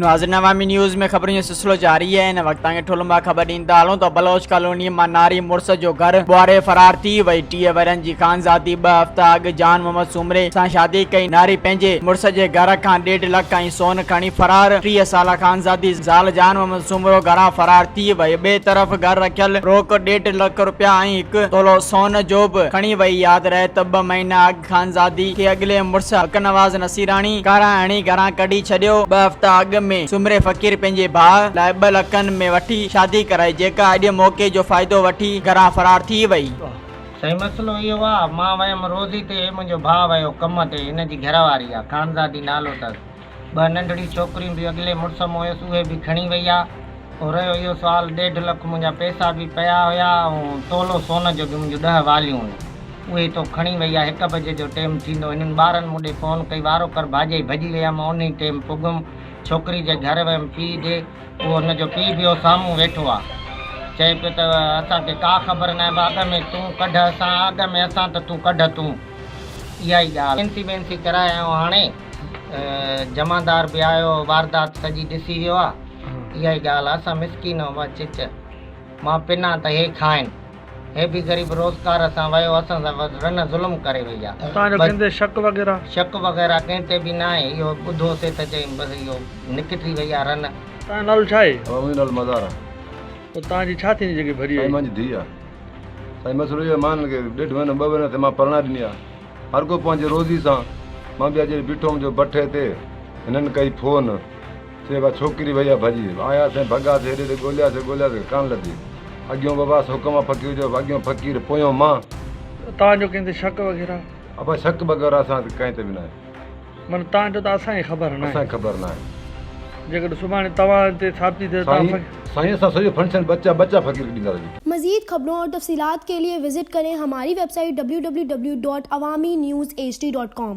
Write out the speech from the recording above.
नाज़रीन अवामी न्यूज़ में खबरों जो सिलसिलो जारी है। इन वक्त तक ठुलंबा ख़बर ॾींदा हलूं तो बलोच कॉलोनी मां नारी मुड़स जो घर बुआरे फरार थी वई। 30 वरनि जी ख़ानज़ादी 2 हफ़्ता अॻु जान मोहम्मद सुमरे सां शादी कई। नारी पंहिंजे मुड़स जे घर खां 1.5 लख ऐं सोन खणी फरार। 30 साल ख़ानज़ादी ज़ाल जान मोहम्मद सुमरो घरां फरार थी वई। ॿिए तरफ़ घर रखियल रोक 1.5 लख रुपया ऐं 1 तोलो सोन जो बि खणी वई। यादि रहे त 2 महीना अॻु ख़ानज़ादी खे अॻिले मुड़स हक़नवाज़ नसीराणी कारा हणी घरां कढी छॾियो। 2 हफ़्ता अॻु में सुमरे फ़कीर पंहिंजे भाउ लाइ 2 लखनि में वठी शादी कराई, जेका अॼु मौक़े जो फ़ाइदो वठी घरां फरार थी वई। सही मसलो इहो आहे, मां वियमि रोज़ी ते, मुंहिंजो भाउ वियो कम ते, हिन जी घरवारी आहे ख़ानज़ादी नालो अथसि। 2 नंढड़ी छोकिरियूं बि अॻिले मुड़ुस में हुयसि, उहे बि खणी वई आहे। ऐं रहियो इहो सुवाल 1.5 लख मुंहिंजा पैसा बि पिया हुया ऐं तोलो सोन जो बि मुंहिंजो 10 वालियूं हुयूं, उहे तो खणी वई आहे। 1 बजे जो टाइम थींदो, हिननि ॿारनि मूंॾे फ़ोन कई, वारो कर भाॼई भॼी वियमि। उन ई टाइम पुॻुमि छोकिरी जे घर वियमि, पीउ ॾे, उहो हुनजो पीउ बि साम्हूं वेठो आहे। चए पियो त असांखे का ख़बर न आहे, अॻ में तूं कढ, असां अॻ में असां त तूं कढ तूं। इहा ई ॻाल्हि बेनती कराए आयो। हाणे जमादार बि आयो, वारदात सॼी ॾिसी वियो आहे। इहा ई ॻाल्हि आहे, असां मिसकीन आहियूं चिच, मां पिना त हे खाइनि, हे बि ग़रीब रोज़गार सां वियो, असां सां रन ज़ुल्म करे वई आहे। शक वग़ैरह कंहिं ते बि न आहे। इहो ॿुधोसीं त चई बसि इहो निकिरी वई आहे रन। तव्हां नालो छा आहे? मुंहिंजो नालो मज़ार आहे। पोइ तव्हांजी छा थींदी जेकी भरी आहे? मुंहिंजी धीउ आहे। साईं मसइलो इहो मान खे 1.5 महीना 2 महीना ते मां परणा ॾिनी आहे। हर को पंहिंजे रोज़ी सां। मां बि अॼु बीठो हुउमि जो भठे ते, हिननि कई फ़ोन, चए भाई छोकिरी भई आहे भॼी। आयासीं भॻासीं, हेॾे हेॾे ॻोल्हियासीं कान लधी। अॻियों बाबा हुकुम फ़क़ीर जो, अॻियों फ़क़ीर पोयों मां। तव्हांजो कंहिं ते शक वग़ैरह? अब शक वग़ैरह असां कंहिं ते बि न आहे। माना तव्हांजो त असांखे ख़बर न आहे। असांखे ख़बर न आहे। जेकॾहिं सुभाणे तव्हां ते साबित थिए साईं असां सॼो फंक्शन बच्चा फ़क़ीर ॾींदासीं। मज़ीद खबरों और तफसीलात के लिए विजिट करें हमारी वेबसाइट www.awamiNewsHD.com।